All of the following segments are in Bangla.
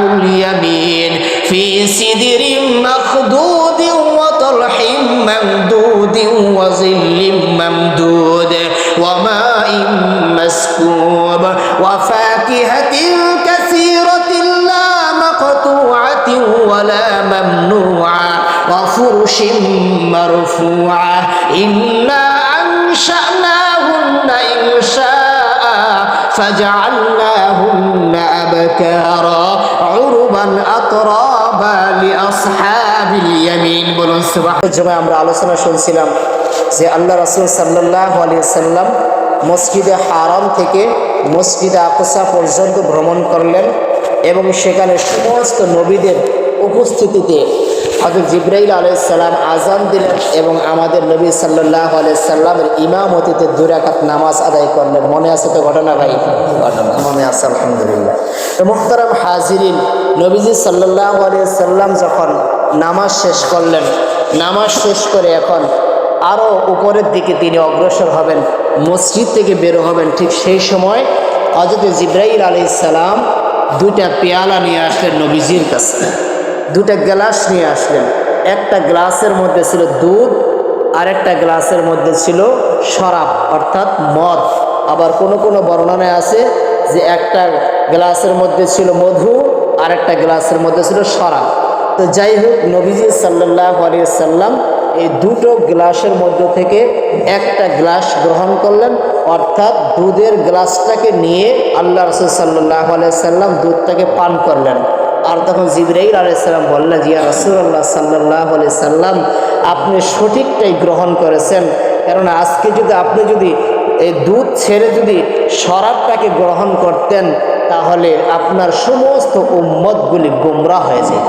আসহাবুল ইয়ামিন ফি সিদরিন মাখদুদিন ওয়া তালহিম মামদুদিন ওয়া জিল্লিম মামদুদ ওয়া মাইন মাসকুব ওয়া ফাকিহাতিন কাসীরাতিন লা মাকতুআতিন ওয়া লা মামনুআ ওয়া ফুরশিন মারফুআ ইন্না আনশানাহুন্না ইনশাআ ফাজআলনাহুন্না আবকারা উরবান আতরাবা লিআসহাবিল ইয়ামিন। বলুন সুবহানাল্লাহ। আমরা আলোচনা শুনছিলাম যে আল্লাহ রাসূল সাল্লাল্লাহু আলাইহি সাল্লাম মসজিদে হারাম থেকে মসজিদে আকসা পর্যন্ত ভ্রমণ করলেন এবং সেখানে সমস্ত নবীদের উপস্থিতিতে হযরত জিবরাইল আলাইহিস সালাম আযান দিলেন এবং আমাদের নবী সাল্লাল্লাহু আলাইহি সাল্লামের ইমামতিতে 2 রাকাত নামাজ আদায় করলেন। মনে আছে তো ঘটনা ভাই? ঘটনা মনে আছে আলহামদুলিল্লাহ। তো মুহতারাম হাজিরিন, নবীজি সাল্লাল্লাহু আলাইহি সাল্লাম যখন নামাজ শেষ করলেন, নামাজ শেষ করে এখন আরও উপরের দিকে তিনি অগ্রসর হবেন, মসজিদ থেকে বের হবেন, ঠিক সেই সময় হযরত জিবরাইল আলাইহিস সালাম 2টা পেয়ালা নিয়ে আসলেন নবীজির কাছে, 2টা গ্লাস নিয়ে আসলেন। একটা গ্লাসের মধ্যে ছিল দুধ আর একটা গ্লাসের মধ্যে ছিল শরাব অর্থাৎ মদ। আবার কোনো কোনো বর্ণনায় আছে যে একটা গ্লাসের মধ্যে ছিল মধু আর একটা গ্লাসের মধ্যে ছিল শরাব। তো যাই হোক, নবীজি সাল্লাল্লাহু আলাইহি সাল্লাম এই 2টো গ্লাসের মধ্যে থেকে একটা গ্লাস গ্রহণ করলেন, অর্থাৎ দুধের গ্লাসটাকে নিয়ে আল্লাহ রাসূল সাল্লাল্লাহু আলাইহি সাল্লাম দুধটাকে পান করলেন। আর তখন জিবরাইল আলাইহিস সালাম বললেন, ইয়া রাসূলুল্লাহ সাল্লাল্লাহু আলাইহি সাল্লাম, আপনি সঠিকটাই গ্রহণ করেছেন, কারণ আজকে আপনি যদি এই দুধ ছেড়ে যদি শরাবটাকে গ্রহণ করতেন তাহলে আপনার সমস্ত উম্মতগুলি গোমরাহ হয়ে যেত,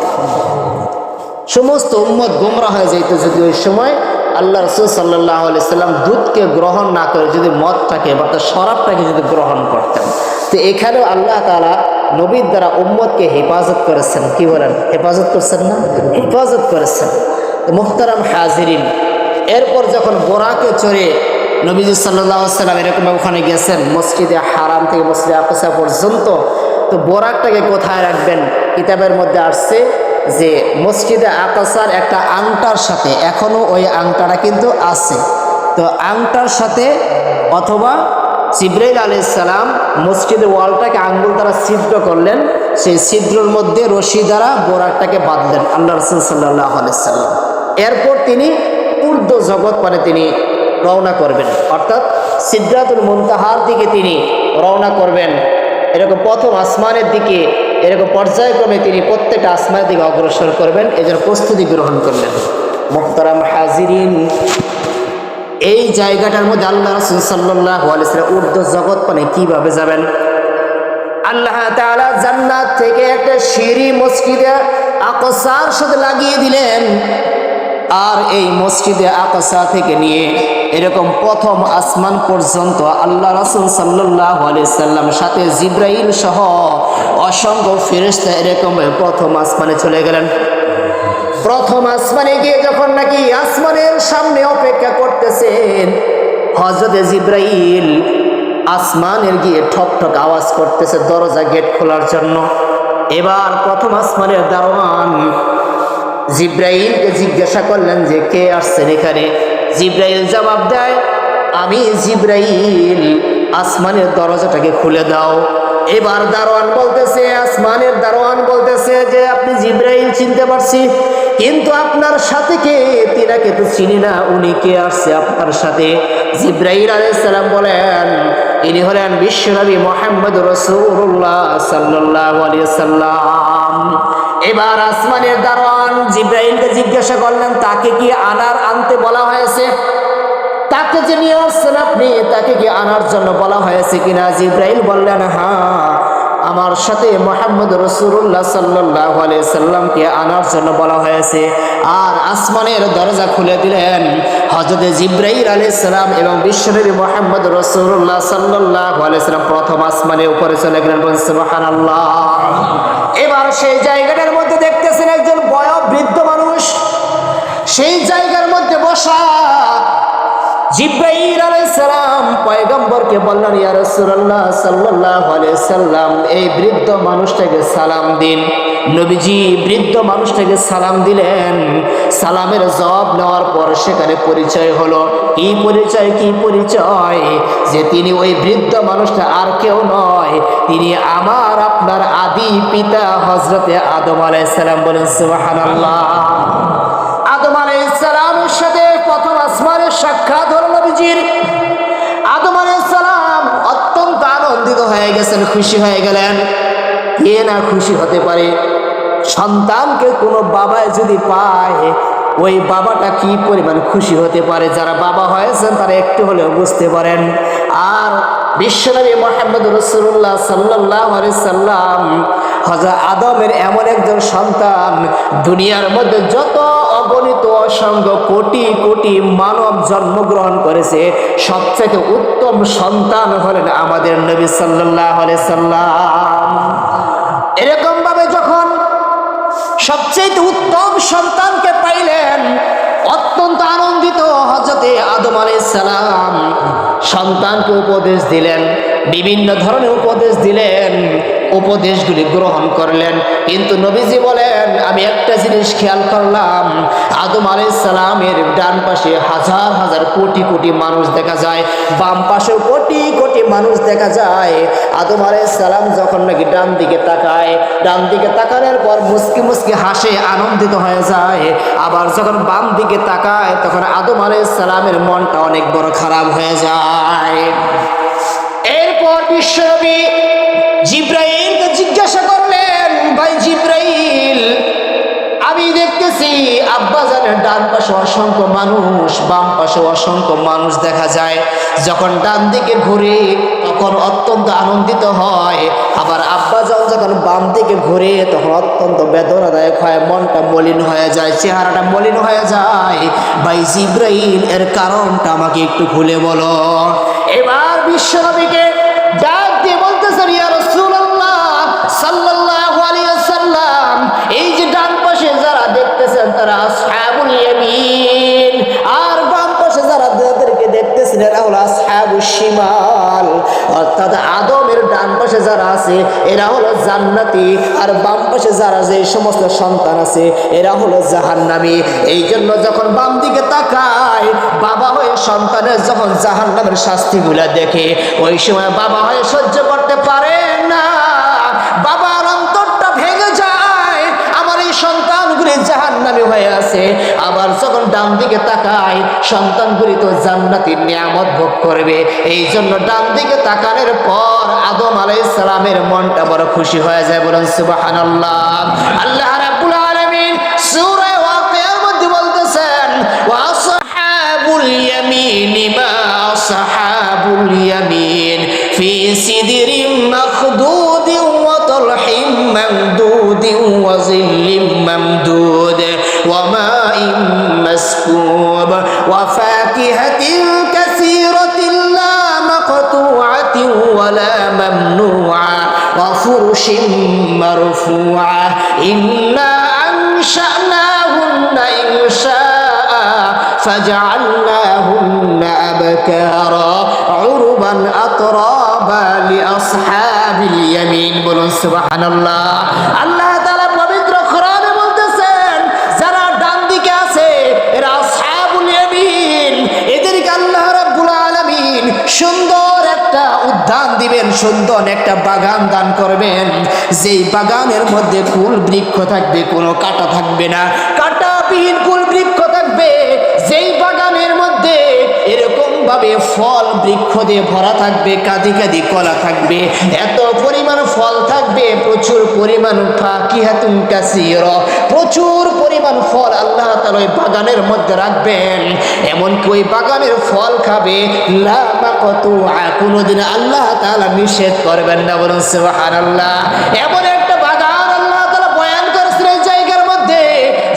সমস্ত উম্মত গোমরাহ হয়ে যেত যদি ওই সময় আল্লাহ রাসূল সাল্লাল্লাহু আলাইহি সাল্লাম দুধকে গ্রহণ না করে যদি মদটাকে বা শরাবটাকে যদি গ্রহণ করতেন। তো এখানেও আল্লাহ তাআলা নবীর দ্বারা উম্মতকে হেফাজত করেছেন। কি বলেন? হেফাজত করছেন না? হেফাজত করেছেন। মুহতারাম হাজিরিন, এরপর যখন বোরাকে চড়ে নবীজি সাল্লাল্লাহু আলাইহি সাল্লাম এরকম ওখানে গেছেন মসজিদে হারাম থেকে মসজিদে আকসা পর্যন্ত, তো বোরাকটাকে কোথায় রাখবেন? কিতাবের মধ্যে আসছে যে মসজিদে আকসার একটা আংটার সাথে, এখনও ওই আংটাটা কিন্তু আছে, তো আংটার সাথে অথবা জিবরাইল আলাইহিস সালাম মসজিদের ওয়ালটাকে আঙ্গুল দ্বারা ছিদ্র করলেন, সেই ছিদ্রের মধ্যে রশি দ্বারা বোরাকটাকে বাঁধলেন আল্লাহ রাসূল সাল্লাল্লাহু আলাইহি সাল্লাম। এরপর তিনি ঊর্ধ্ব জগৎ মানে তিনি রওনা করবেন, অর্থাৎ সিদরাতুল মুনতাহার দিকে তিনি রওনা করবেন। এরকম প্রথম আসমানের দিকে এরকম পর্যায়ক্রমে তিনি প্রত্যেকটা আসমানের দিকে অগ্রসর করবেন, এজন্য প্রস্তুতি গ্রহণ করলেন। মুহতারাম হাজিরিন, এই জায়গাটার মধ্যে আল্লাহ রাসূল সাল্লাল্লাহু আলাইহি ওয়াসাল্লাম ঊর্ধ্ব জগৎ মানে কিভাবে যাবেন? আল্লাহ তাআলা জান্নাত থেকে একটা সিঁড়ি মসজিদে আকসার সাথে লাগিয়ে দিলেন, আর এই মসজিদে আকসা থেকে নিয়ে এরকম প্রথম আসমান পর্যন্ত আল্লাহ রাসূল সাল্লাল্লাহু আলাইহি সাল্লাম সাথে জিবরাইল সহ অসংখ্য ফেরেশতা এরকম প্রথম আসমানে চলে গেলেন। প্রথম আসমানে গিয়ে যখন নাকি আসমানের সামনে অপেক্ষা করতেছেন হযরত জিবরাইল, আসমানের গিয়ে ঠক ঠক আওয়াজ করতেছে দরজা গেট খোলার জন্য। এবার প্রথম আসমানের দারোয়ান জিবরাইলকে জিজ্ঞাসা করলেন যে কে আসছেন এখানে? জিবরাইল জবাব দেয়, আমি জিবরাইল, আসমানের দরজাটাকে খুলে দাও। এবার দারোয়ান বলতেছে, আসমানের দারোয়ান বলতেছে যে আপনি জিবরাইল চিনতে পারছি, কিন্তু আপনার সাথে কে? তিনাকে তো চিনি না, উনি কে আসছে আপনার সাথে? জিবরাইল আলাইহিস সালাম বলেন, ইনি হলেন বিশ্বনবী মুহাম্মদ রাসূলুল্লাহ সাল্লাল্লাহু আলাইহি সাল্লাম। এবার আসমানের দারোয়ান জিবরাইলকে জিজ্ঞাসা করলেন, তাকে কি আনতে বলা হয়েছে? তাকে যে নিয়ে আসছেন আপনি, তাকে কি আনার জন্য বলা হয়েছে কিনা? জিবরাইল বললেন, হ্যাঁ, আমার সাথে মুহাম্মদ রাসূলুল্লাহ সাল্লাল্লাহু আলাইহি সাল্লামকে আনার জন্য বলা হয়েছে। আর আসমানের দরজা খুলে দিলেন হযরত জিবরাইল আলাইহিস সালাম এবং বিশ্বনবী মুহাম্মদ রাসূলুল্লাহ সাল্লাল্লাহু আলাইহি সাল্লাম প্রথম আসমানের উপরে চলে গেলেন। সুবহানাল্লাহ। এবার সেই জায়গাটার মধ্যে দেখতেছেন একজন বয়োবৃদ্ধ মানুষ, সেই জায়গার মধ্যে বসা। জিবরাইল আলাইহিস সালাম পয়গম্বরকে বললেন, ইয়া রাসূলুল্লাহ সাল্লাল্লাহু আলাইহি সাল্লাম, এই বৃদ্ধ মানুষটাকে সালাম দিন। নবীজি বৃদ্ধ মানুষটাকে সালাম দিলেন। সালামের জবাব নেওয়ার পর সেখানে পরিচয় হলো। কি পরিচয়? কি পরিচয়? যে তিনি ওই বৃদ্ধ মানুষটা আর কেউ নয়, তিনি আমার আপনার আদি পিতা হযরতে আদম আলাইহিস সালাম। বলেন সুবহানাল্লাহ। আদম আলাইহিস সালামের সাথে প্রথম আসমানের সাক্ষাৎ হলো নবীজির। আদম আলাইহিস সালাম অত্যন্ত আনন্দিত হয়ে গেছেন, খুশি হয়ে গেলেন। কে না খুশি হতে পারে? সন্তানকে কোনো বাবায় যদি পায়, ওই বাবাটা কি পরিমাণ খুশি হতে পারে। যারা বাবা হয়েছেন তারা একটু হলেও বুঝতে পারেন। আর বিশ্বনবী মুহাম্মদ রাসূলুল্লাহ সাল্লাল্লাহু আলাইহি সাল্লাম হযরত আদমের এমন একজন সন্তান, দুনিয়ার মধ্যে যত অগণিত অসংখ্য কোটি কোটি মানব জন্মগ্রহণ করেছে, সবচেয়ে উত্তম সন্তান হলেন আমাদের নবী সাল্লাল্লাহু আলাইহি সাল্লাম। এরকম ভাবে যখন সবচেয়ে উত্তম সন্তানকে পাইলেন, অত্যন্ত আনন্দিত হযরতে আদম আলাইহিস সালাম সন্তানকে উপদেশ দিলেন, বিভিন্ন ধরনের উপদেশ দিলেন। উপদেশগুলি গ্রহণ করলেন। কিন্তু নবীজি বলেন, আমি একটা জিনিস খেয়াল করলাম, আদম আলাইহিস সালামের ডান পাশে হাজার হাজার কোটি কোটি মানুষ দেখা যায়, বাম পাশেও কোটি কোটি মানুষ দেখা যায়। আদম আলাইহিস সালাম যখন নাকি ডান দিকে তাকায়, ডান দিকে তাকানোর পর মুস্কি মুস্কি হাসে, আনন্দিত হয়ে যায়। আবার যখন বাম দিকে তাকায়, তখন আদম আলাইহিস সালামের মনটা অনেক বড় খারাপ হয়ে যায়। এরপর বিশ্বনবী জিব্রাইলকে জিজ্ঞাসা করলেন, ভাই জিব্রাইল, আমি দেখতেছি আব্বাজানের ডান পাশে অসংখ্য মানুষ, বাম পাশে অসংখ্য মানুষ দেখা যায়। যখন ডান দিকে ঘুরে তখন অত্যন্ত আনন্দিত হয়, আবার আব্বাজান যখন বাম দিকে ঘুরে তখন অত্যন্ত বেদনাদায়ক হয়, মনটা মলিন হয়ে যায়, চেহারাটা মলিন হয়ে যায়। ভাই জিব্রাইল, এর কারণটা আমাকে একটু খুলে বলো। এবার বিশ্বনবীকে ডাক দিয়ে বলতেছেন, ইয়া রাসূলুল্লাহ সাল্লাল্লাহু আলাইহি ওয়াসাল্লাম, এই যে ডান পাশে যারা দেখতেছেন তারা আসহাবুল ইয়ামিন, আর বাম পাশে যারা যাদেরকে দেখতেছেন এরা হলো আসহাবুশ শিমাল। অর্থাৎ আদমের ডান পাশে যারা আছে এরা হলো জান্নাতি, আর বাম পাশে যারা যে সমস্ত সন্তান আছে এরা হলো জাহান্নামী। এই জন্য যখন বাম দিকে তাকায়, বাবা হয়ে সন্তানের যখন জাহান্নামের শাস্তিগুলা দেখে, ওই সময় বাবা হয়ে সহ্য করতে পারে না, বাবার অন্তরটা ভেঙে যায়, আমার এই সন্তানগুলি জাহান্নামী হয়ে আছে। আবার যখন ডান দিকে তাকায়, সন্তানগুলি তো জান্নাতের নিয়ামত ভোগ করবে। এই জন্য ডান দিকে তাকানোর পর আদম আলাইহিস সালামের মনটা বড় খুশি হয়ে যায়। বলেন সুবহানাল্লাহ। আল্লাহ রাব্বুল আলামিন সূরা ওয়াকিয়ার মধ্যে বলতেছেন, ওয়া আসহাবুল ইয়ামিন মা আসহাবুল ইয়ামিন ফি সিদরিন মাখদুদিন ওয়া তালহিম মামদুদিন ওয়া জিল্লিম মামদুদ ওয়া মাইন মাসকুব ওয়া ফাকিহাতিন কাসীরাতিন লা মাকতুআতিন ওয়া লা মামনুআ ওয়া ফুরুশিন মারফুআ ইন্না আনশানাহুন্না ইনশাআ ফাজআলনাহুন্না আবকারা উরবান আতরাবা লিআসহাবিল ইয়ামিন। বলুন সুবহানাল্লাহ। আল্লাহ তাআলা পবিত্র কোরআনে বলতেছেন, যারা ডান দিকে আছে এরা আসহাবুল ইয়ামিন, এদেরকে আল্লাহ রাব্বুল আলামিন সুন্দর একটা উদ্যান দিবেন, সুন্দর একটা বাগান দান করবেন, যেই বাগানের মধ্যে ফুল বৃক্ষ থাকবে, কোনো কাঁটা থাকবে না, কাঁটাবিহীন ফুল বৃক্ষ থাকবে। যেই বাগানের মধ্যে এরকম ভাবে ফল বৃক্ষ দিয়ে ভরা থাকবে, কাঁদি কাঁদি কলা থাকবে, এত পরিমাণ ফল থাকবে, প্রচুর পরিমাণ ফাকিহাতুন কাসীরা, প্রচুর পরিমাণ ফল আল্লাহ তাআলা ওই বাগানের মধ্যে রাখবেন। এমনকি ওই বাগানের ফল খাবে লা মাকতুআ, কোনোদিন আল্লাহ তাআলা নিষেধ করবেন না। বলুন সুবহানাল্লাহ। এমন একটা বাগান আল্লাহ তাআলা বয়ান করেছেন এই জায়গার মধ্যে,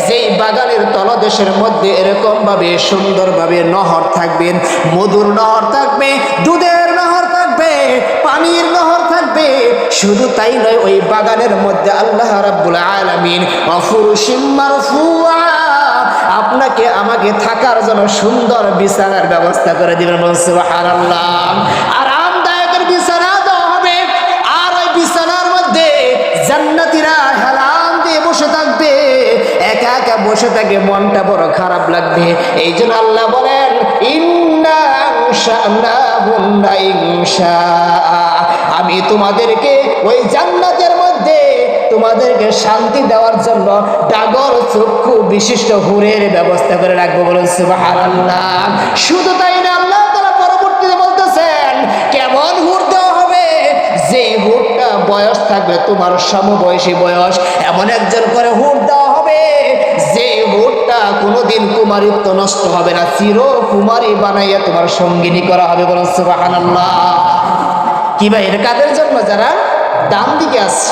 যেই বাগানের তলদেশের মধ্যে এরকম ভাবে সুন্দর ভাবে নহর থাকবে, মধুর নহর থাকবে, দুধের নহর থাকবে, পানির নহর থাকবে। শুধু তাই নয়, ওই বাগানের মধ্যে আল্লাহ রাব্বুল আলামিন ওয়া ফুরুশিম মারফুআ, আপনাকে আমাকে থাকার জন্য সুন্দর বিছানার ব্যবস্থা করে দিবেন সুবহানাল্লাহ। আরামদায়কের বিছানা দেওয়া হবে, আর ওই বিছানার মধ্যে জান্নাতীরা হেলান দিয়ে বসে থাকবে, একা একা বসে থাকে, মনটা বড় খারাপ লাগবে। এই জন্য আল্লাহ বলেন ইন্না আনশানাহুন্না ইনশা, আমি তোমাদেরকে ওই জান্নাতের মধ্যে তোমাদেরকে শান্তি দেওয়ার জন্য ডাগর চক্ষু বিশিষ্ট হুরের ব্যবস্থা করে রাখবো, বলুন সুবহানাল্লাহ। শুধু তাই না, আল্লাহ তাআলা পরবর্তীতে বলতেছেন কেমন হুর দেওয়া হবে, যে হুরটা বয়স থাকবে তোমার সমবয়সী বয়স, এমন একজন করে হুর দেওয়া হবে যে হুরটা কোনোদিন কুমারিত্ব নষ্ট হবে না, চির কুমারী বানাইয়া তোমার সঙ্গিনী করা হবে, বলুন সুবহানাল্লাহ। কি ভাই, এটা কাদের জন্য? যারা ডান দিকে আছে।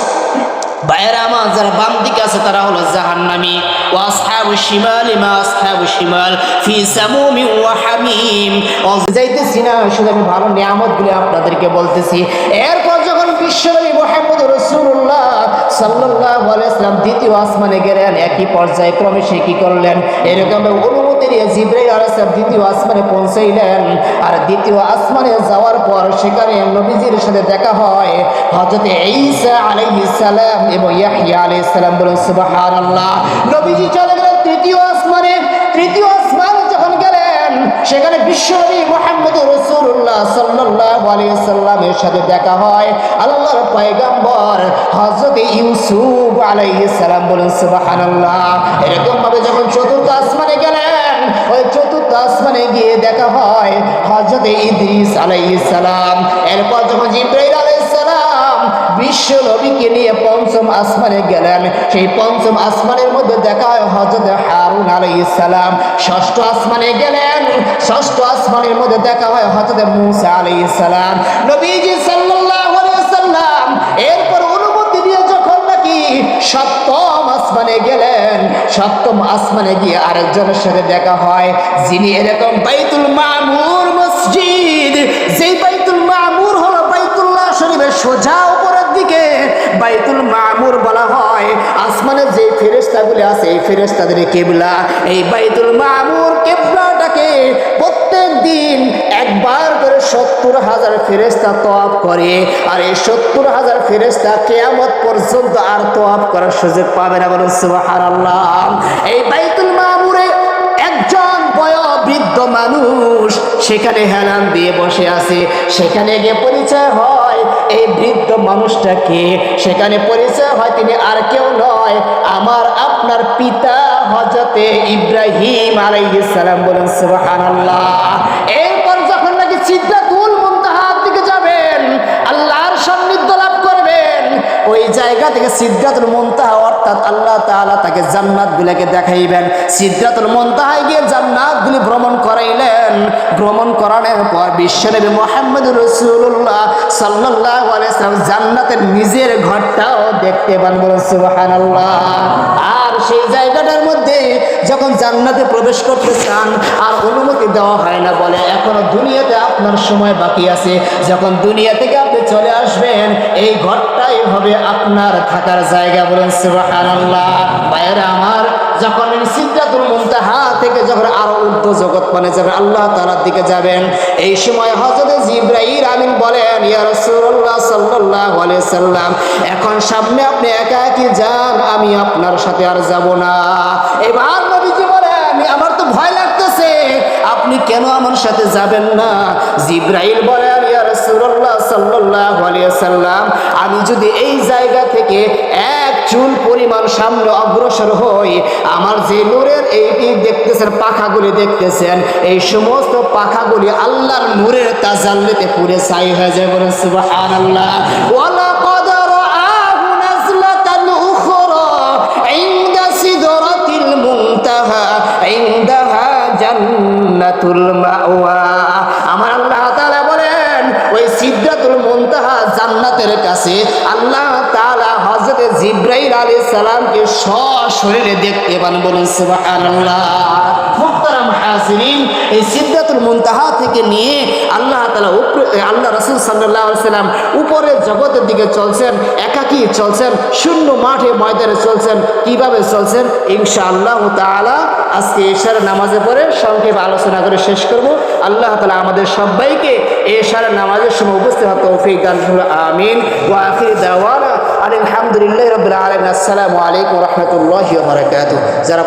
বাইরে আমার যারা বাম দিকে আছে তারা হলো জাহান্নামী। ওয়া আসহাবুশ শিমালি মা আসহাবুশ শিমাল ফি সামুমিন ওয়া হামিম। যাইতেছি না, শুধু আমি ভালো নিয়ামতগুলো আপনাদেরকে বলতেছি। এরপর যখন বিশ্বনবী মুহাম্মদ রাসূলুল্লাহ সাল্লাল্লাহু আলাইহি ওয়াসাল্লাম দ্বিতীয় আসমানে গেলেন, একই পর্যায়ক্রমে সে কি করলেন, এরকম অনুমতি নিয়ে জিবরাইল আলাইহিস সালাম দ্বিতীয় আসমানে পৌঁছাইলেন। আর দ্বিতীয় আসমানে যাওয়ার পর সেখানে নবীজির সাথে দেখা হয় হযরত ঈসা আলাইহিস সালাম এবং ইয়াহইয়া আলাইহিস সালাম, বলুন সুবহানাল্লাহ। নবীজি চলে গেলেন তৃতীয় আসমানে। তৃতীয় আসমানে যখন গেলেন সেখানে বিশ্বনবী মুহাম্মদ রাসূলুল্লাহ সাল্লাল্লাহু আলাইহি ওয়াসাল্লামের সাথে দেখা হয় আল্লাহর পয়গম্বর হযরত ইউসুফ আলাইহিস সালাম, বলুন সুবহানাল্লাহ। এরকম ভাবে যখন চতুর্থ আসমানে গেলেন, ওই চতুর্থ আসমানে গিয়ে দেখা হয় হযরত ইদ্রিস আলাইহিস সালাম। এরপর যখন জিবরাইল আলাইহিস সালাম বিশ্ব নবীকে নিয়ে পঞ্চম আসমানে গেলেন, সেই পঞ্চম আসমানের মধ্যে দেখা হয় হযরত হারুন আলাইহিস সালাম। ষষ্ঠ আসমানে গেলেন, ষষ্ঠ আসমানের মধ্যে দেখা হয় হযরত মূসা আলাইহিস সালাম। নবীজি সাল্লাল্লাহু আলাইহি ওয়াসাল্লাম এরপর অনুমতি দিয়ে যখন নাকি সপ্তম আসমানে গেলেন, সপ্তম আসমানে গিয়ে আরেকজনের সাথে দেখা হয় যিনি এরকম বাইতুল মামুর মসজিদ, যেই বাইতুল মামুর হলো বাইতুল্লাহ শরীফের সোজা উপরের দিকে বাইতুল মামুর বলা হয়। আসমানের যে ফেরেশতাগুলি আছে এই ফেরেশতাদের কিবলা। এই বাইতুল মামুর কিবলাটাকে প্রত্যেক দিন একবার করে ৭০,০০০ ফেরেশতা তওয়াফ করে, আর এই ৭০,০০০ ফেরেশতা কিয়ামত পর্যন্ত আর তওয়াফ করার সুযোগ পাবে না, বলুন সুবহানাল্লাহ। এই বাইতুল মামুরে একজন বয়োবৃদ্ধ মানুষ সেখানে হেলান দিয়ে বসে আছে। সেখানে গিয়ে পরিচয় হয় এই বৃদ্ধ মানুষটাকে, সেখানে পরিচয় হয় তিনি আর কেউ নয়, আমার আপনার পিতা হযরত ইব্রাহিম আলাইহিস সালাম, বলেন সুবহানাল্লাহ। এরপর যখন নাকি সিদরাতুল মুনতাহার দিকে যাবেন, আল্লাহর সান্নিধ্য লাভ করবেন, ওই জায়গা থেকে সিদরাতুল মুনতাহা অর্থাৎ আল্লাহ তাআলা তাকে জান্নাতগুলোকে দেখাইবেন। সিদরাতুল মুনতাহায় গিয়ে জান্নাতগুলি ভ্রমণ করাইলেন। ভ্রমণ করানোর পর বিশ্বনবী মুহাম্মদ রাসূলুল্লাহ সাল্লাল্লাহু আলাইহি ওয়াসাল্লাম জান্নাতের নিজের ঘরটাও দেখতে পান, বলুন সুবহানাল্লাহ। আর সেই জায়গাটার মধ্যে যখন জান্নাতে প্রবেশ করতে চান আর অনুমতি দেওয়া হয় না, বলে এখনো দুনিয়াতে আপনার সময় বাকি আছে, যখন দুনিয়া থেকে আপনি চলে আসবেন এই ঘরটাই হবে আপনার থাকার জায়গা, বলেন সুবহানাল্লাহ। ভাইয়েরা আমার, যখন সিদরাতুল মুনতাহা থেকে যখন আরো ঊর্ধ্ব জগৎ মানে যাবেন, আল্লাহ তাআলার দিকে যাবেন, এই সময় হযরত জিবরাইল আমিন বলেন ইয়া রাসূলুল্লাহ সাল্লাল্লাহু আলাইহি ওয়াসাল্লাম, এখন সামনে আপনি একা একা যান, আমি আপনার সাথে আর যাব না। এবার নবীজি বলেন আমার তো ভয় লাগতেছে, আপনি কেন আমার সাথে যাবেন না? জিবরাইল বলেন ইয়া রাসূলুল্লাহ সাল্লাল্লাহু আলাইহি ওয়াসাল্লাম, আমি যদি এই জায়গা থেকে এক চুল পরিমাণ সামনে অগ্রসর হই, আমার যে নূরের এই দেখতেছেন পাখাগুলি দেখতেছেন, এই সমস্ত পাখাগুলি আল্লাহর নূরের তাজাল্লিতে পুরে ছাই হয়ে যায়, বলেন সুবহানাল্লাহ। ওয়ালা ক্বাদ রাআহু নাজলাতান উখরা ইনদা সিদরাতিল মুনতাহা ইনদাহা জান্নাতুল মাওয়া। আমার আল্লাহ তাআলা বলেন ওই সিদরাতুল মুনতাহা জান্নাতের কাছে আল্লাহ তাআলা হযরত জিবরাইল আলাইহিস সালামকে সশরীরে দেখতে পান, বলুন সুবহানাল্লাহ। মুহতারাম হাসিরিন। এই সিদরাতুল মুনতাহা থেকে নিয়ে আল্লাহ তাআলা আল্লাহ রাসূল সাল্লাল্লাহু আলাইহি সাল্লাম উপরের জগতের দিকে চলছেন, একাকী চলছেন, শূন্য মাঠে ময়দানে চলছেন। কিভাবে চলছেন ইনশাআল্লাহ তাআলা আজকে ইশার নামাজে পড়ে সংক্ষেপে আলোচনা করে শেষ করব। আল্লাহ তাআলা আমাদের সবাইকে ইশার নামাজের সময় উপস্থিত হওয়ার তৌফিক দান করুন, আমিন। ওয়া আখির দাওয়ানা আলহামদুলিল্লাহি রাব্বিল আলামিন। আসসালামু আলাইকুম ওয়া রাহমাতুল্লাহি ওয়া বারাকাতুহু। যারা